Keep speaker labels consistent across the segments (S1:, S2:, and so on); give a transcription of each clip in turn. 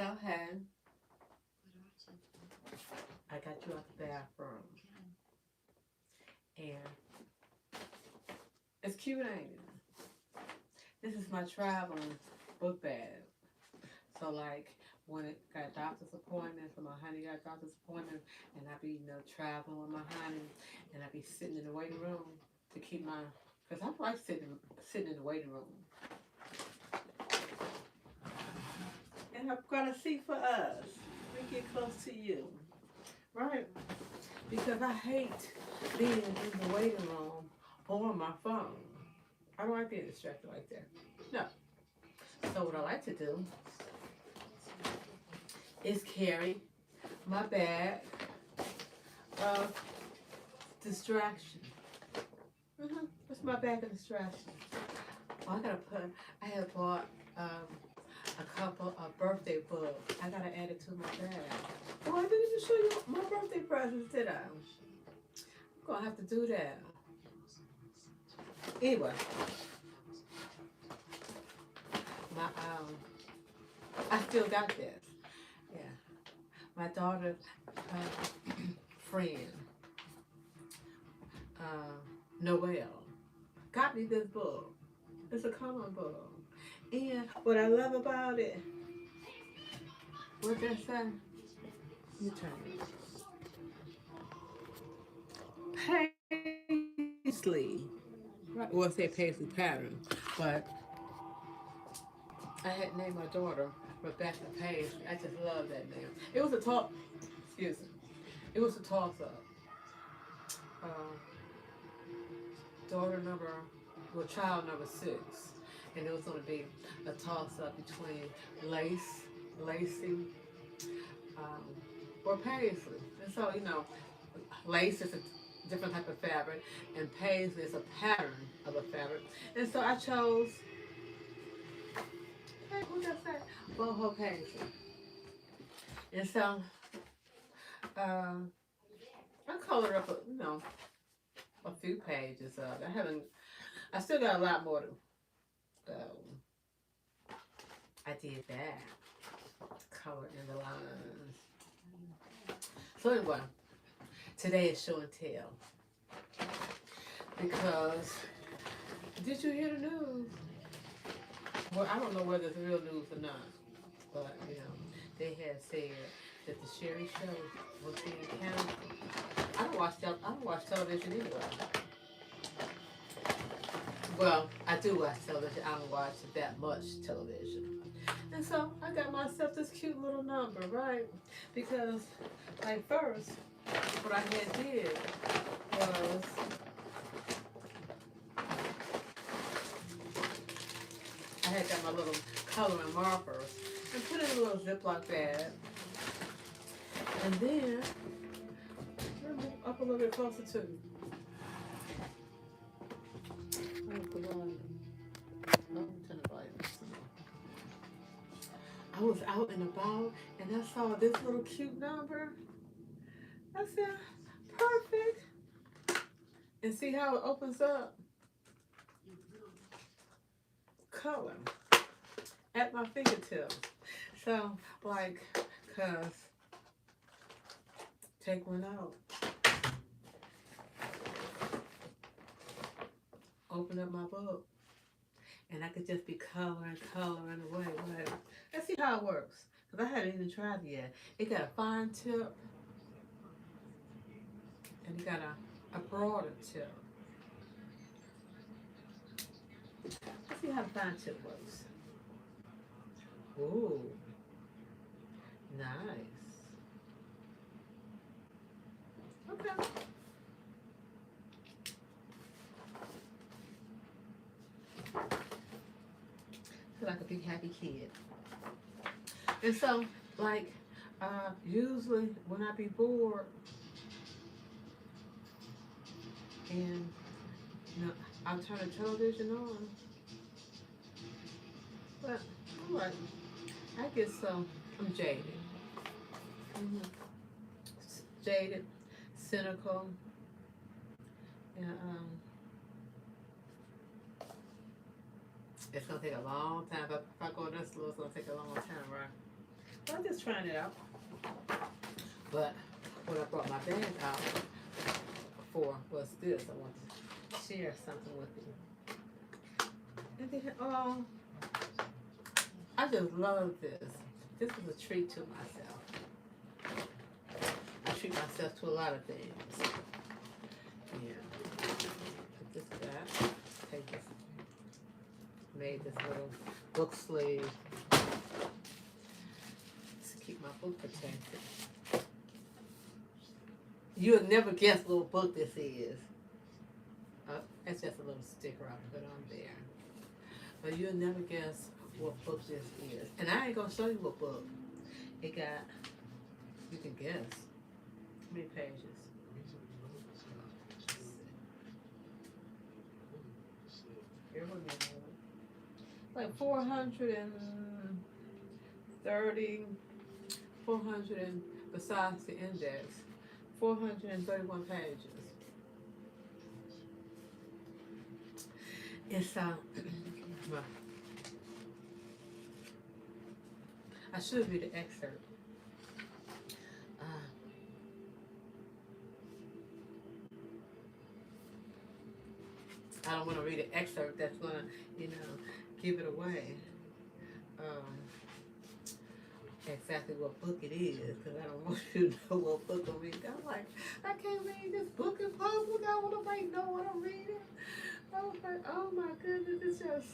S1: So, hey, I got you out the bathroom. And it's cute, ain't it? This is my traveling book bag. So, like, when it got doctor's appointments, when my honey got doctor's appointment, and I be, traveling with my honey, and I be sitting in the waiting room to keep my, because I like sitting in the waiting room. And I've got a seat for us. Let me get close to you, right? Because I hate being in the waiting room on my phone. I don't like being distracted like that. No. So what I like to do is carry my bag of distraction. It's my bag of distraction. Oh, I have bought a couple of birthday books. I gotta add it to my bag. Oh, I didn't even show you my birthday presents, did I? I'm gonna have to do that. Anyway, my I still got this. Yeah, my daughter's friend, uh, Noelle, got me this book. It's a comic book, and what I love about it, what that say? You turn it. Paisley. Right. Well, I say Paisley pattern, but I had named my daughter Rebecca Paisley. I just love that name. It was a talk. Excuse me. It was a toss up. Uh, daughter number, well, child number 6, and it was going to be a toss up between Lacey, um, or Paisley. And so, lace is a different type of fabric, and paisley is a pattern of a fabric. And so I chose, hey, what did I say? Boho paisley. And so uh, I colored up, a few pages of it. I still got a lot more to, so I did that, color in the lines. So anyway, today is show and tell because did you hear the news? Well, I don't know whether it's real news or not, but they had said that the Sherry show was being canceled. I don't watch television anyway. Well, I do watch television. I don't watch that much television. And so I got myself this cute little number, right? Because, like, first, what I had did was I had got my little coloring markers and put it in a little Ziploc bag. And then, let me move up a little bit closer to you. I was out and about and I saw this little cute number. I said, perfect. And see how it opens up? Color at my fingertips. So, like, cause take one out. Open up my book. And I could just be coloring away. Right? Let's see how it works. Because I hadn't even tried it yet. It got a fine tip. And it got a broader tip. Let's see how the fine tip works. Ooh. Nice. Okay. Feel like a big happy kid. And so, like, usually when I be bored and I'll turn the television on. But I'm like, I get so I'm jaded. hmm Jaded, cynical, and it's gonna take a long time. If I go this slow, it's gonna take a long time, right? So I'm just trying it out. But what I brought my bag out for was this. I want to share something with you. And then, I just love this. This is a treat to myself. I treat myself to a lot of things. Yeah. Put this back. Take this. Made this little book sleeve to keep my book protected. You'll never guess what book this is. It's just a little sticker I put on there. But you'll never guess what book this is. And I ain't gonna show you what book. It got, you can guess. How many pages? Here we go. Like 430, 400 and besides the index, 431 pages. It's well, I should read the excerpt. Uh, I don't want to read an excerpt that's gonna, you know, give it away. Um, exactly what book it is, because I don't want you to know what book I'm reading. I'm like, I can't read this book in public. I want to make know what I'm reading. I was like, oh my goodness, it's just.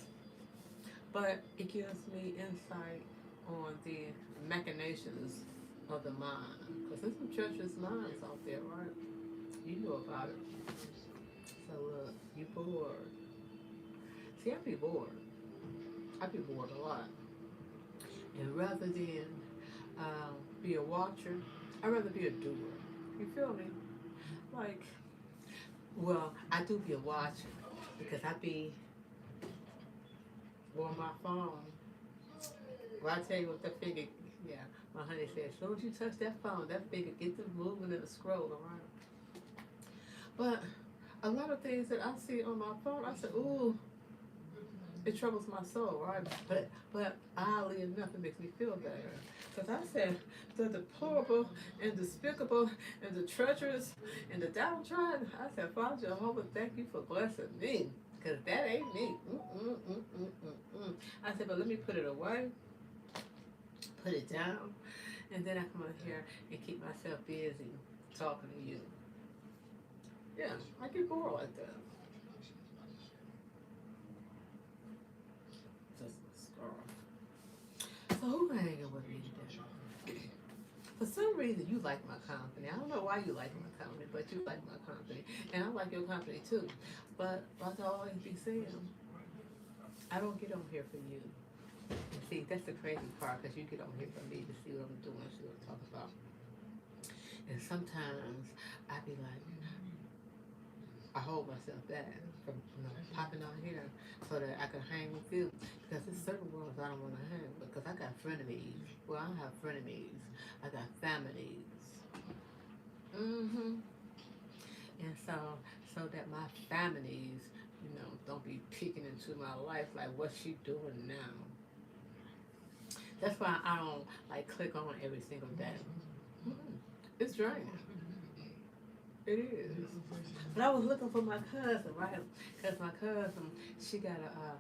S1: But it gives me insight on the machinations of the mind, because there's some treacherous minds out there, right? You know about it. So look, you bored. See, I be bored. I be bored a lot. And rather than be a watcher, I'd rather be a doer. You feel me? Like, well, I do be a watcher because I be on my phone. Well, I tell you what, that figure, yeah, my honey said, as soon as you touch that phone, that figure gets to moving and scrolling around. But a lot of things that I see on my phone, I said, ooh, it troubles my soul, right? But oddly enough, it makes me feel better. Because I said, the deplorable and despicable and the treacherous and the downtrodden, I said, Father Jehovah, thank you for blessing me. Because that ain't me. I said, but let me put it away, put it down, and then I come out here and keep myself busy talking to you. Yeah, I get bored like that. Just a scarf. So who hanging with me today? For some reason, you like my company. I don't know why you like my company, but you like my company. And I like your company too. But like I always be saying, I don't get on here for you. And see, that's the crazy part, because you get on here for me to see what I'm doing, see what I'm talking about. And sometimes I be like, I hold myself back from popping out here so that I can hang with you. Because there's certain ones I don't want to hang with, because I got frenemies. Well, I don't have frenemies. I got families. Mm-hmm. And so that my families, don't be peeking into my life like, what's she doing now? That's why I don't like click on every single day. Mm-mm. It's draining. It is. But I was looking for my cousin, right? Because my cousin, she got a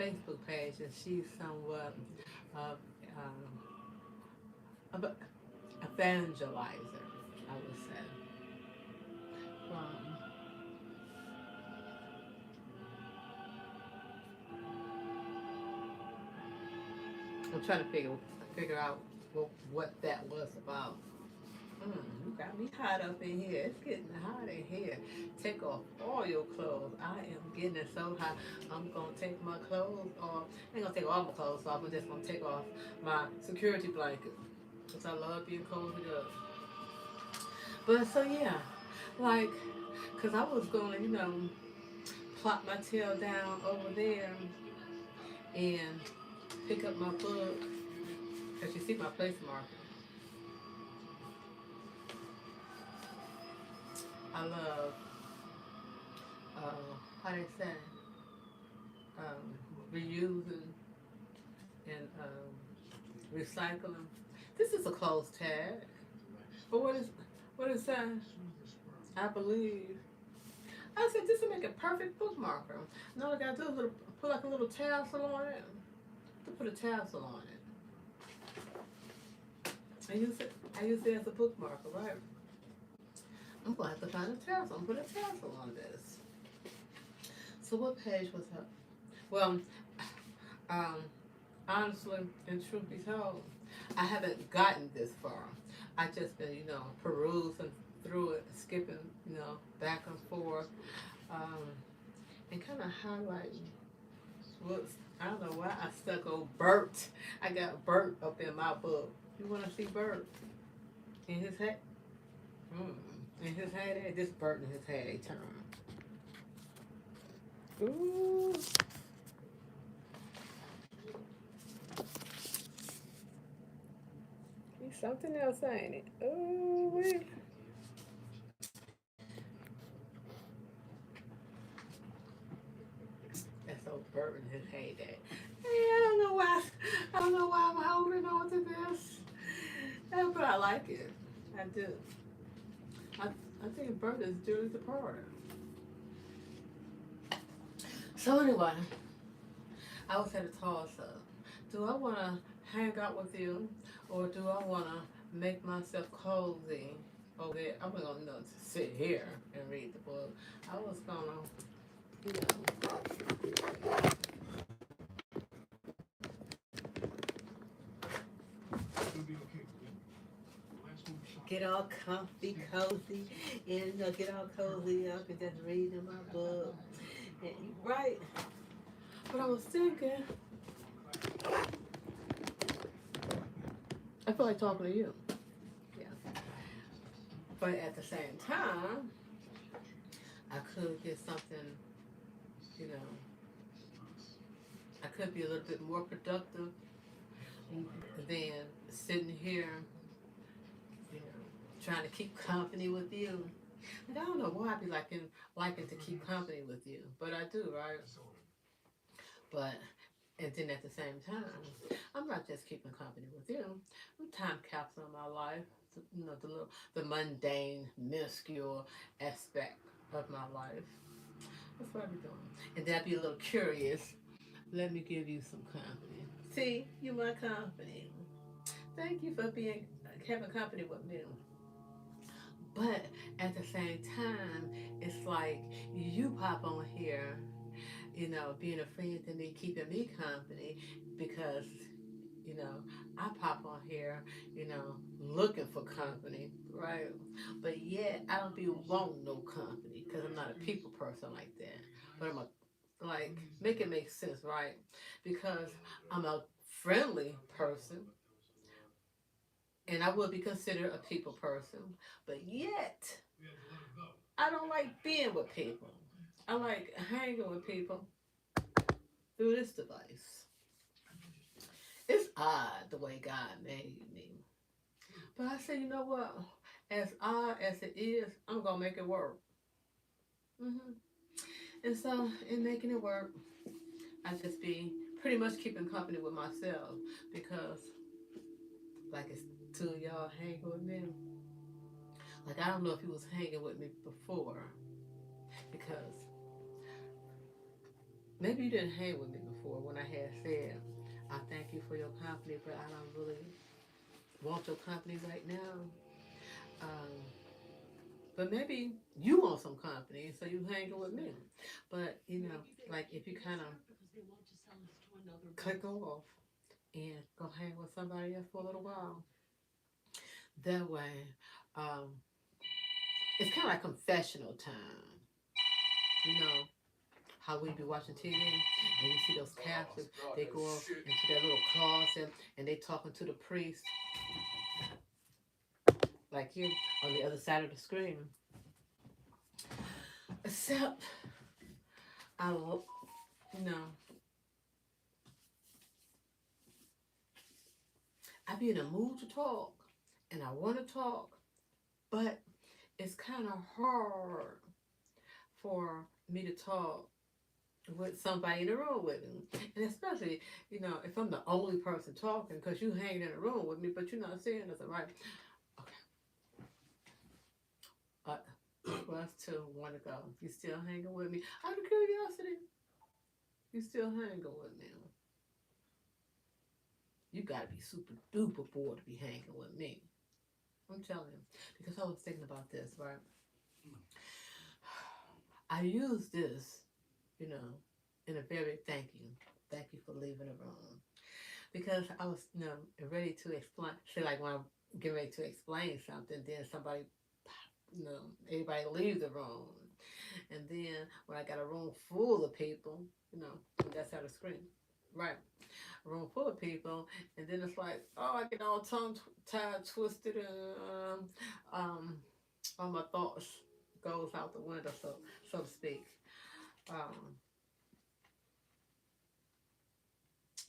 S1: Facebook page, and she's somewhat of a evangelizer, I would say. Um, I'm trying to figure out what that was about. You got me hot up in here. It's getting hot in here. Take off all your clothes. I am getting it so hot. I'm gonna take my clothes off. I ain't gonna take all my clothes off. I'm just gonna take off my security blanket, because I love being cozied up. But so yeah, like, cause I was gonna, plop my tail down over there and pick up my book. Cause you see my place marker. I love, how they say, reusing and recycling. This is a closed tag. But what is that? I believe. I said this will make a perfect bookmarker. Now all I gotta do is put like a little tassel on it. To put a tassel on it. I use it as a bookmarker, right? I'm gonna have to find a tassel and put a tassel on this. So what page was that? Well, um, honestly and truth be told, I haven't gotten this far. I just been, perusing through it, skipping, back and forth, um, and kind of highlighting what's. I don't know why I stuck on Bert. I got Bert up in my book. You want to see Bert in his head? In his head, this Bert in his head, they turn. Ooh, he's something else, ain't it? Ooh, wait. That's so Bert in his heyday. Hey, I don't know why. I don't know why I'm holding on to this, but I like it. I do. I, I think Bert is Julie Departed. So anyway, I was at a toss up. Do I want to hang out with you, or do I want to make myself cozy over there? I'm gonna sit here and read the book. I was gonna, you get all comfy, cozy, and get all cozy up and just read in my book. And, right. But I was thinking, I feel like talking to you. Yeah. But at the same time, I could get something, you know, I could be a little bit more productive than sitting here, you know, trying to keep company with you. And I don't know why I be liking to keep company with you, but I do, right? But and then at the same time, I'm not just keeping company with you. I'm time capsuling my life. The mundane, minuscule aspect of my life. That's what I be doing. And then I be a little curious. Let me give you some company. See, you my company. Thank you for being having company with me. But at the same time, it's like you pop on here, being a friend to me, keeping me company because, you know, I pop on here, looking for company, right? But yet I don't be wanting no company because I'm not a people person like that. But I'm a like make it make sense, right? Because I'm a friendly person and I would be considered a people person, but yet I don't like being with people. I like hanging with people through this device. It's odd the way God made me. But I said, you know what? As odd as it is, I'm going to make it work. hmm And so, in making it work, I just be pretty much keeping company with myself because, like, it's two of y'all hanging with me. Like, I don't know if he was hanging with me before because maybe you didn't hang with me before when I had said, I thank you for your company, but I don't really want your company right now. Um, but maybe you want some company, so you hanging with me. But like if you kind of click off and go hang with somebody else for a little while, that way, um, it's kind of like confessional time. You know how we be watching TV and you see those Catholics, they go into their little closet and they talking to the priest, like you on the other side of the screen. Except I, you know, I be in a mood to talk and I want to talk, but it's kind of hard for me to talk with somebody in the room with me. And especially, if I'm the only person talking, because you hanging in the room with me, but you're not saying nothing, right? Okay. Plus two, one to go. You still hanging with me? Out of curiosity, you still hanging with me? You gotta be super duper bored to be hanging with me. I'm telling you. Because I was thinking about this, right? I use this, you know, in a very thank you for leaving the room. Because I was, ready to explain. Say, like when I'm getting ready to explain something, then somebody, everybody leave the room. And then when I got a room full of people, that's how the screen, right? A room full of people, and then it's like, oh, I get all tongue tied, twisted, and all my thoughts goes out the window, so to speak. Um,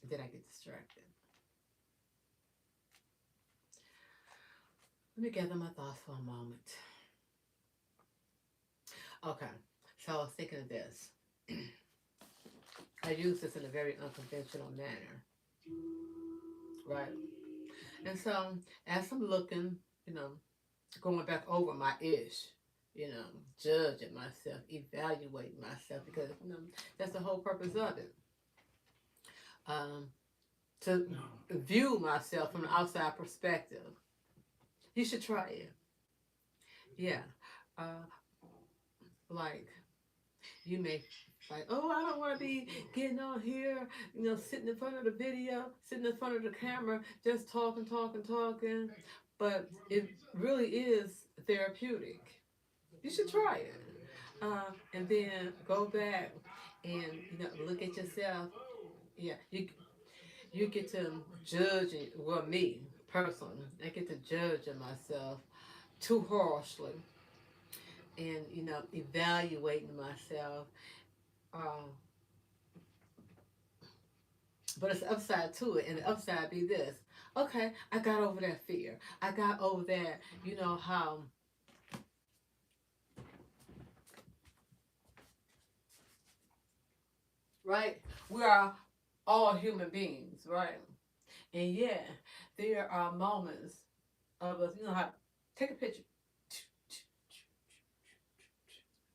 S1: then I get distracted. Let me gather my thoughts for a moment. Okay, so I was thinking of this. I use this in a very unconventional manner, right? And so as I'm looking, you know, going back over my ish, judging myself, evaluating myself, because that's the whole purpose of it. Um, to view myself from an outside perspective. You should try it. Yeah. Uh, like you may like, oh, I don't want to be getting on here, sitting in front of the video, sitting in front of the camera, just talking, talking, talking. But it really is therapeutic. You should try it. And then go back and look at yourself. Yeah, you get to judge it. Well, me personally, I get to judge myself too harshly, and evaluating myself. Um, but it's upside to it, and the upside be this. Okay, I got over that fear. I got over that. How, right? We are all human beings, right? And yeah, there are moments of us. How take a picture.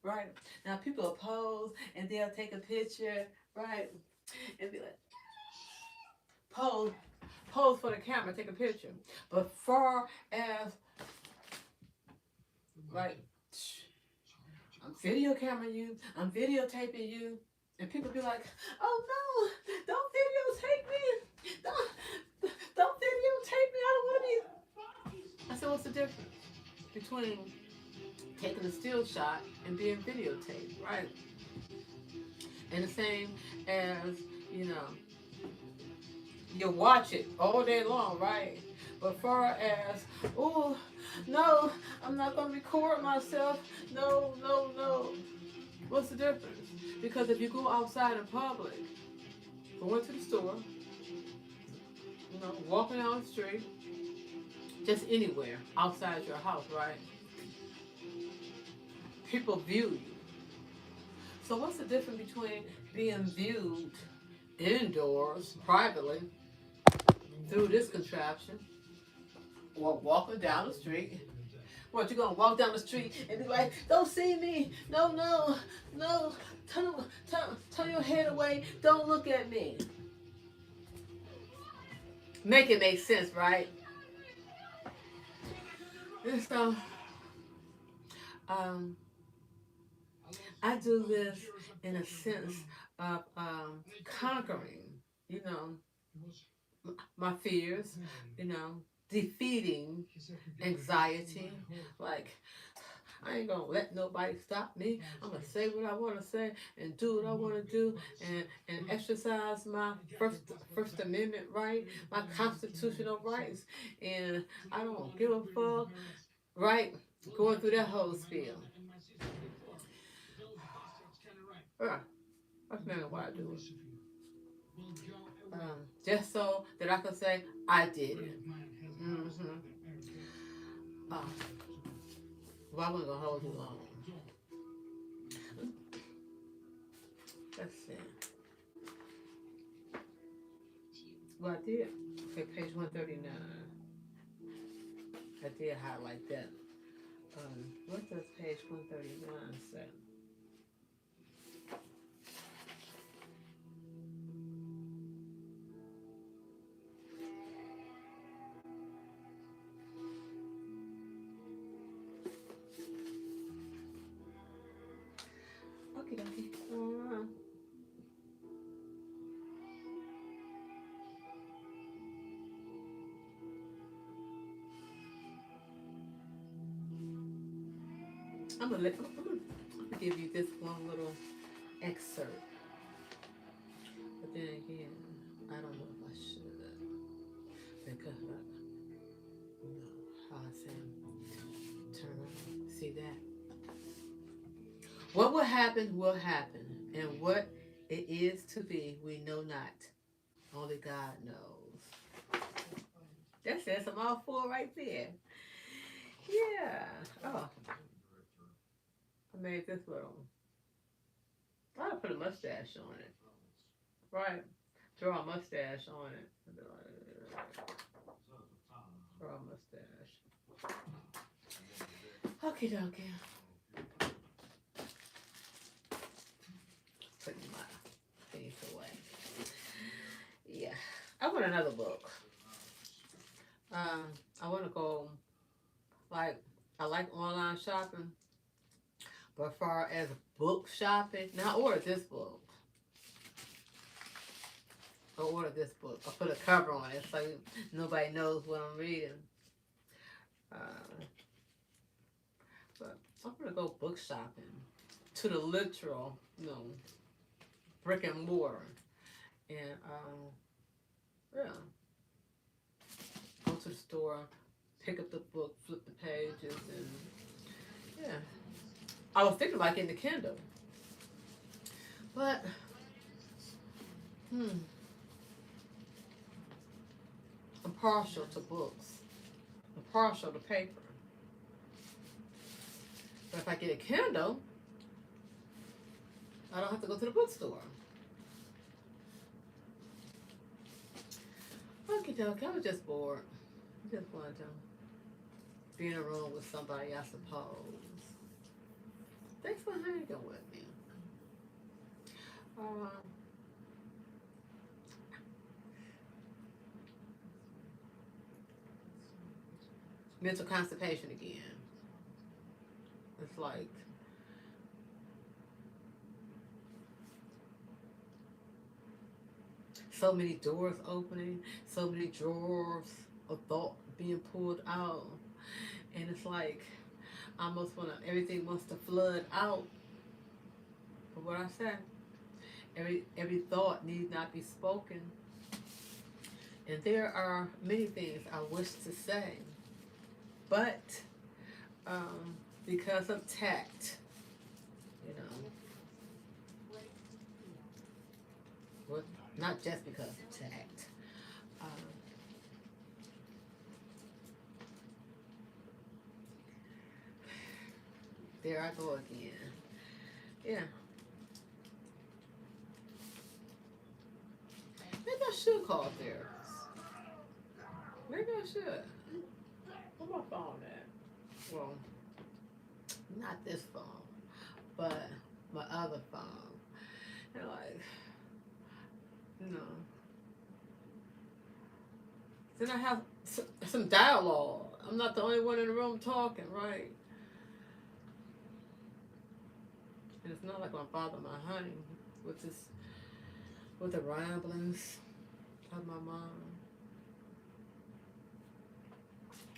S1: Right now, people will pose and they'll take a picture, right, and be like, pose, pose for the camera, take a picture. But far as right, I'm video cameraing you, I'm videotaping you, and people be like, oh no, don't videotape me, don't videotape me, I don't want to be. I said, what's the difference between taking a still shot and being videotaped, right? And the same as you know you watch it all day long, right? But far as, oh, no, I'm not going to record myself. No, no, no. What's the difference? Because if you go outside in public, going to the store, walking down the street, just anywhere outside your house, right? People view you. So what's the difference between being viewed indoors, privately, through this contraption, or walking down the street? What, you gonna walk down the street and be like, don't see me, no, no, no, turn your head away, don't look at me. Make it make sense, right? And so, um, I do this in a sense of conquering, you know, my fears, you know, defeating anxiety, like I ain't gonna let nobody stop me. I'm gonna say what I want to say and do what I want to do, and exercise my First Amendment right, my constitutional rights, and I don't give a fuck. Right, going through that whole spiel. Yeah, that's mainly why I do it. Just so that I can say I did it. Mm-hmm. Oh, well, I wasn't gonna hold you long. Let's see. Well, I did. Okay, page 139. I did highlight that. What does page 139 say? Okay, okay. I'm gonna give you this one little excerpt. But then again, I don't know if I should. Because, how I say, turn around. See that? What will happen. And what it is to be, we know not. Only God knows. That says I'm all for right there. Yeah. Oh, I made this little. I put a mustache on it. Right. Draw a mustache on it. Draw a mustache. Okay, dokie. Putting my things away. Yeah. I want another book. I want to go, like, I like online shopping, but as far as book shopping, now I ordered this book. I ordered this book. I put a cover on it so nobody knows what I'm reading. Uh, but I'm gonna go book shopping to the literal, brick and mortar, and yeah, go to the store, pick up the book, flip the pages, and yeah. I was thinking like in the Kindle, but I'm partial to books. I'm partial to paper. But if I get a Kindle, I don't have to go to the bookstore. Okay, dokie. I was just bored. I just wanted to be in a room with somebody, I suppose. Thanks for hanging with me. Um, Mental constipation again. It's like so many doors opening, so many drawers of thought being pulled out, and it's like almost everything wants to flood out. But what I said, every thought need not be spoken, and there are many things I wish to say, but because of tact, you know, well, not just because of tact. Um, there I go again. Yeah, maybe I should call a therapist. Maybe I should. Where my phone at? Well, not this phone, but my other phone. And like, you know, then I have some dialogue. I'm not the only one in the room talking, right? And it's not like I'm bothering my honey with this, with the ramblings of my mom.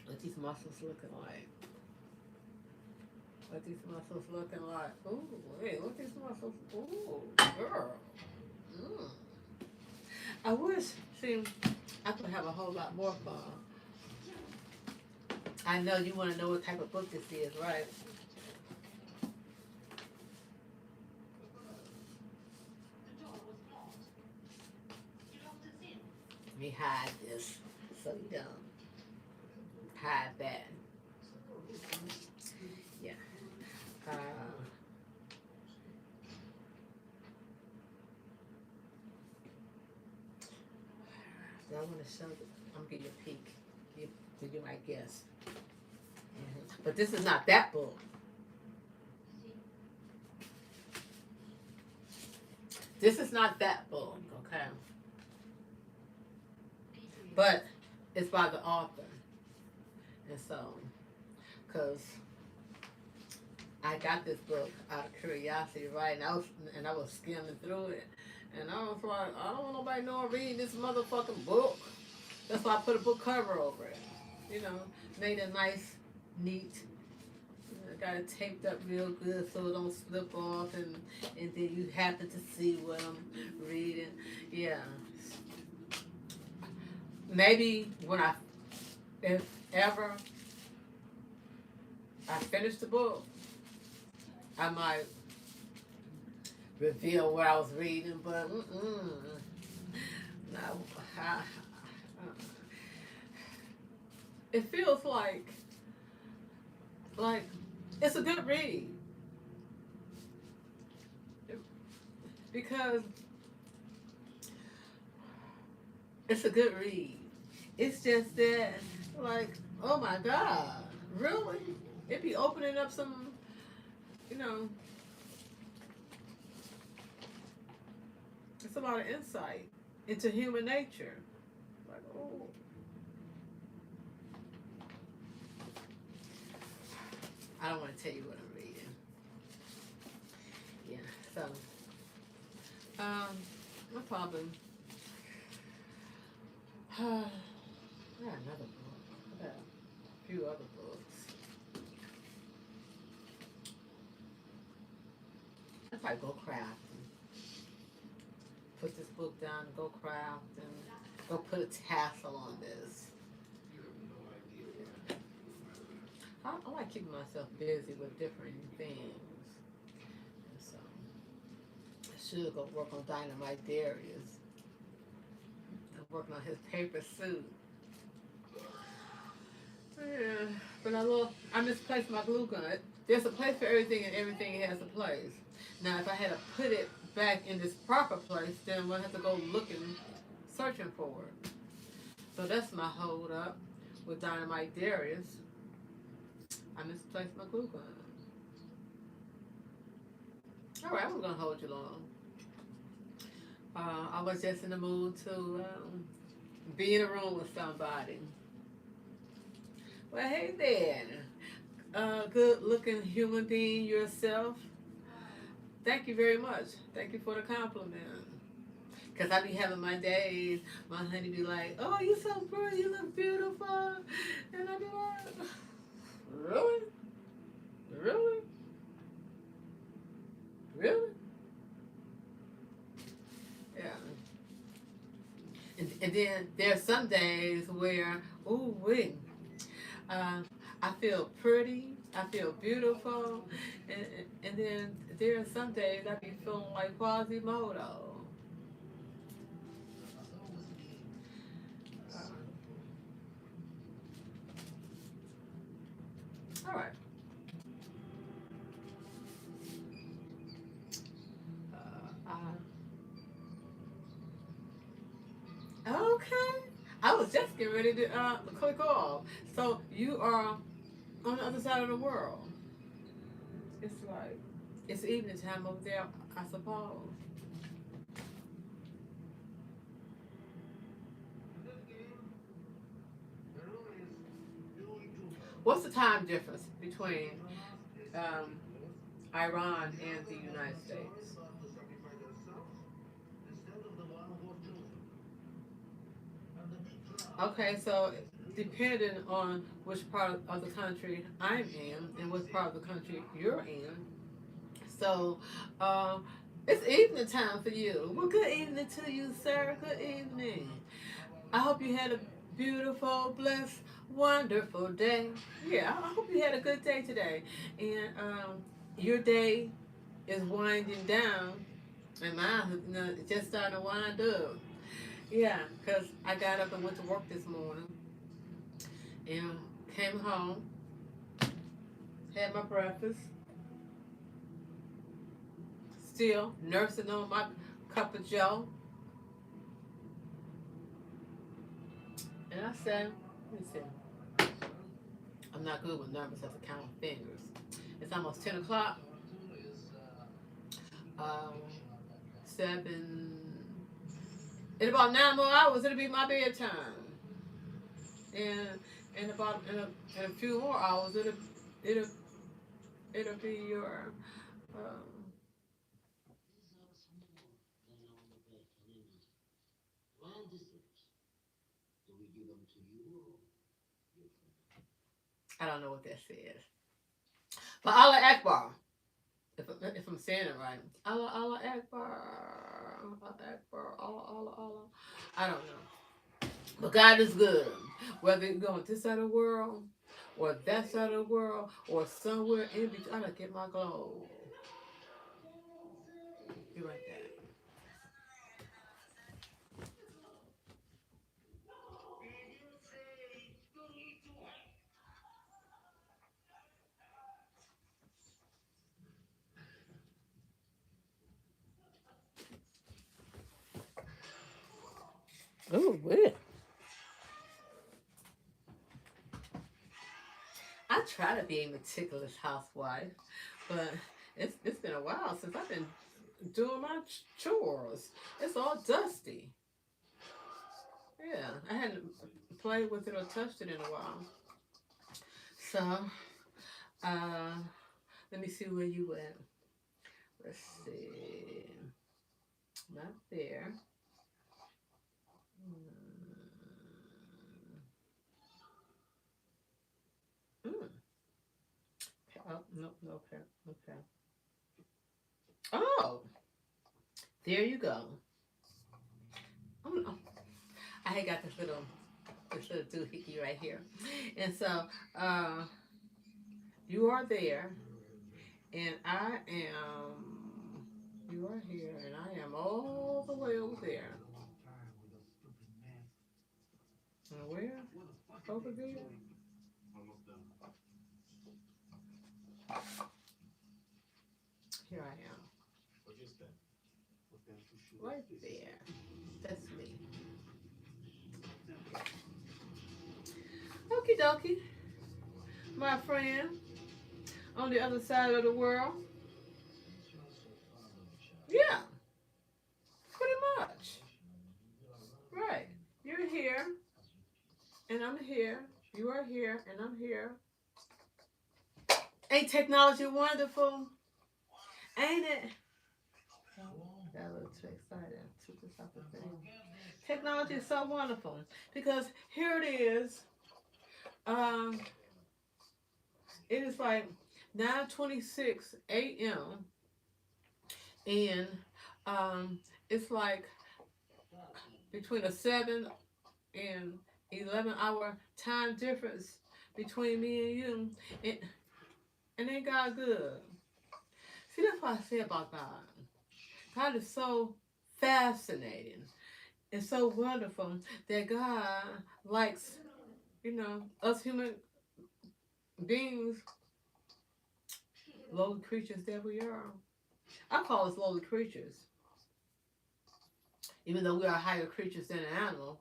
S1: What these muscles looking like? What these muscles looking like? Ooh, wait, what these muscles? Ooh, girl. Mm. I wish, see, I could have a whole lot more fun. I know you want to know what type of book this is, right? Let me hide this so you don't hide that. Yeah. Uh, want to show you. I'm gonna give you a peek. You might guess. But this is not that book. This is not that book, okay? But it's by the author. And so, because I got this book out of curiosity, right? And I was skimming through it. And I was like, I don't want nobody knowing reading this motherfucking book. That's why I put a book cover over it. You know, made a nice, neat, got it taped up real good so it don't slip off, and then you happen to see what I'm reading. Yeah. Maybe if ever I finish the book, I might reveal what I was reading, but no, it feels like it's a good read because it's a good read. It's just that, like, oh my God, really? It be opening up some, you know, it's a lot of insight into human nature. Like, oh, I don't want to tell you what I'm reading. Yeah, so, no problem. I got another book. I got a few other books. I probably go craft. Put this book down and go craft and go put a tassel on this. I like keeping myself busy with different things. And so I should go work on Dynamite Darius. I'm working on his paper suit. Yeah, but I misplaced my glue gun. There's a place for everything, and everything has a place. Now, if I had to put it back in this proper place, then we'll have to go looking, searching for it. So that's my hold up with Dynamite Darius. I misplaced my glue gun. All right, I was gonna hold you long. I was just in the mood to be in a room with somebody. Well, hey there, good-looking human being yourself. Thank you very much. Thank you for the compliment. Cause I be having my days. My honey be like, "Oh, you so pretty. You look beautiful," and I be like, "Really, really, really?" Yeah. And then there's some days where, ooh, wait, uh, I feel pretty. I feel beautiful, and then there are some days I be feeling like Quasimodo. Uh, all right. Okay. I was just getting ready to click off. So you are on the other side of the world. It's like it's evening time over there, I suppose. What's the time difference between um, Iran and the United States? Okay, so depending on which part of the country I'm in and what part of the country you're in, so um, it's evening time for you. Well, good evening to you, sir. Good evening. I hope you had a beautiful, blessed, wonderful day. Yeah, I hope you had a good day today. And your day is winding down, and mine is just starting to wind up. Yeah, because I got up and went to work this morning and came home, had my breakfast, still nursing on my cup of joe. And I said, let me see, I'm not good with numbers, I have to count fingers. It's almost 10 o'clock. Um, 7. In about 9 more hours, it'll be my bedtime. And in a few more hours, it'll it'll be your um, I don't know what that says. But Allah Akbar. If I'm saying it right. Allah Akbar. Allah Akbar. Allah. I don't know. But God is good. Whether you're going this side of the world, or that side of the world, or somewhere in between. I don't get my globe. You like that. Oh, wait. I try to be a meticulous housewife, but it's been a while since I've been doing my chores. It's all dusty. Yeah, I hadn't played with it or touched it in a while. So, uh, let me see where you went. Let's see. Not there. Mm. Oh, no, okay, okay. Oh, there you go. Oh, no. I had got this little doohickey right here, and so uh, you are there, and I am. You are here, and I am all the way over there. And where? Over there? Here I am. Right there. That's me. Okie dokie, my friend, on the other side of the world. Yeah, pretty much. Right. You're here, and I'm here. You are here, and I'm here. Ain't technology wonderful? Ain't it? Got a little too excited. Took this off the thing. Technology is so wonderful because here it is. Um, it is like 9:26 a.m. and it's like between a 7 and 11 hour time difference between me and you, and, and ain't God good? See, that's what I say about God. God is so fascinating. It's so wonderful that God likes, us human beings, lowly creatures that we are. I call us lowly creatures. Even though we are higher creatures than an animal,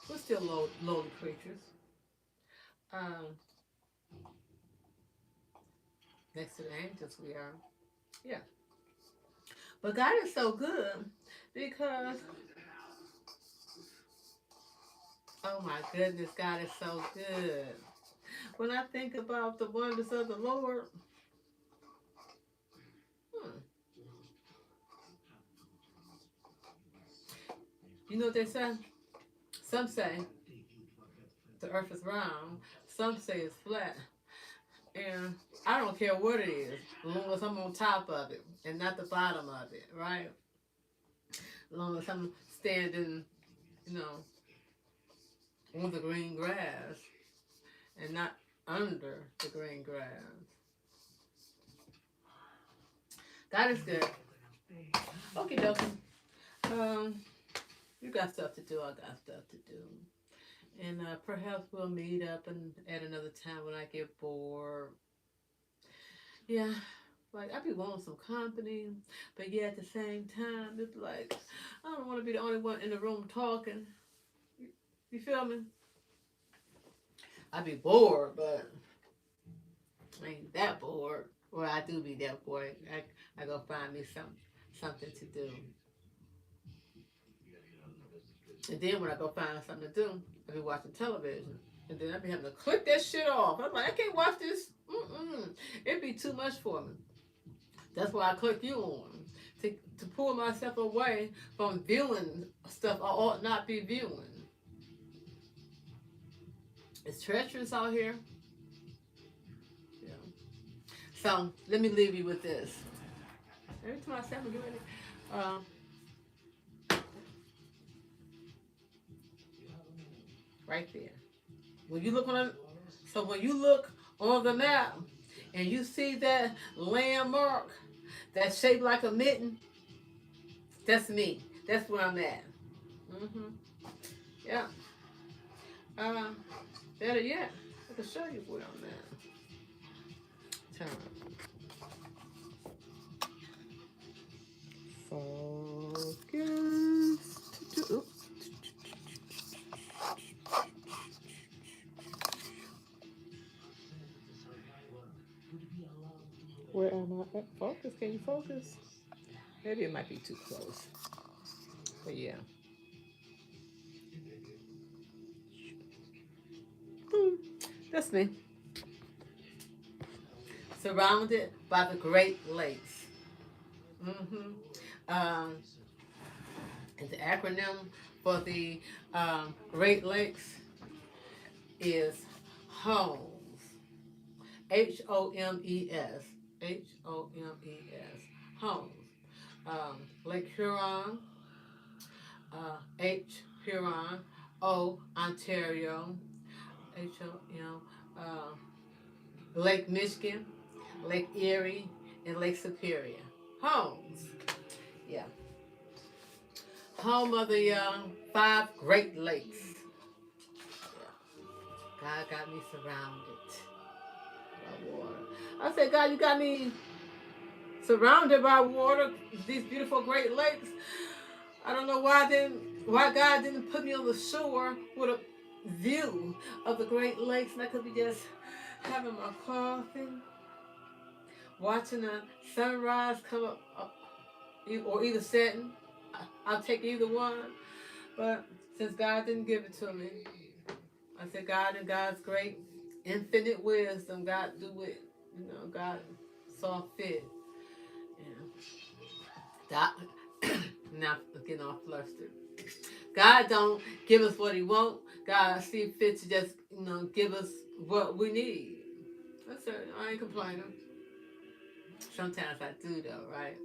S1: we're still lowly creatures. Um, Next to the angels, we are. Yeah. But God is so good because, oh my goodness, God is so good. When I think about the wonders of the Lord, hmm, you know what they say? Some say the earth is round, some say it's flat. And I don't care what it is, as long as I'm on top of it and not the bottom of it, right? As long as I'm standing, you know, on the green grass and not under the green grass. God is good. Okay, dokie. Um, you got stuff to do. I got stuff to do. And perhaps we'll meet up and at another time when I get bored. Yeah, like I be wanting some company, but yeah, at the same time, it's like I don't want to be the only one in the room talking. You feel me? I be bored, but I ain't that bored. Well, I do be that bored. I go find me something to do. And then when I go find something to do, I be watching television. And then I be having to click that shit off. I'm like, I can't watch this. Mm-mm. It'd be too much for me. That's why I click you on. To pull myself away from viewing stuff I ought not be viewing. It's treacherous out here. Yeah. So let me leave you with this. Every time I say I'm gonna get ready, um, right there. When you look on it, so when you look on the map and you see that landmark that's shaped like a mitten, that's me. That's where I'm at. Mm-hmm. Yeah. Uh, better yet, I can show you where I'm at. Turn. Focus. Where am I at? Focus. Can you focus? Maybe it might be too close. But yeah. Hmm. That's me. Surrounded by the Great Lakes. Mm-hmm. Um, and the acronym for the Great Lakes is HOMES. HOMES. HOMES. HOMES. Lake Huron, H Huron, O Ontario, HOM, Lake Michigan, Lake Erie, and Lake Superior. Homes. Yeah. Home of the five Great Lakes. Yeah. God got me surrounded by water. I said, God, you got me surrounded by water, these beautiful Great Lakes. I don't know why God didn't put me on the shore with a view of the Great Lakes and I could be just having my coffee, watching the sunrise come up or either setting. I'll take either one. But since God didn't give it to me, I said God and God's great infinite wisdom, God do it. You know, God saw fit. Yeah. Now getting all flustered. God don't give us what he want. God see fit to just, give us what we need. That's it. I ain't complaining. Sometimes I do though, right?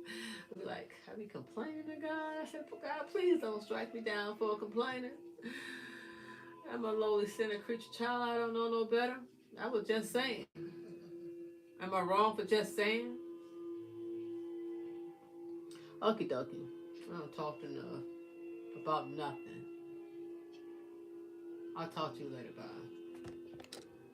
S1: I be like, I be complaining to God. I said, God, please don't strike me down for complaining. I'm a lowly sinner creature child. I don't know no better. I was just saying. Am I wrong for just saying? Okie dokie. I don't talk enough about nothing. I'll talk to you later. Bye.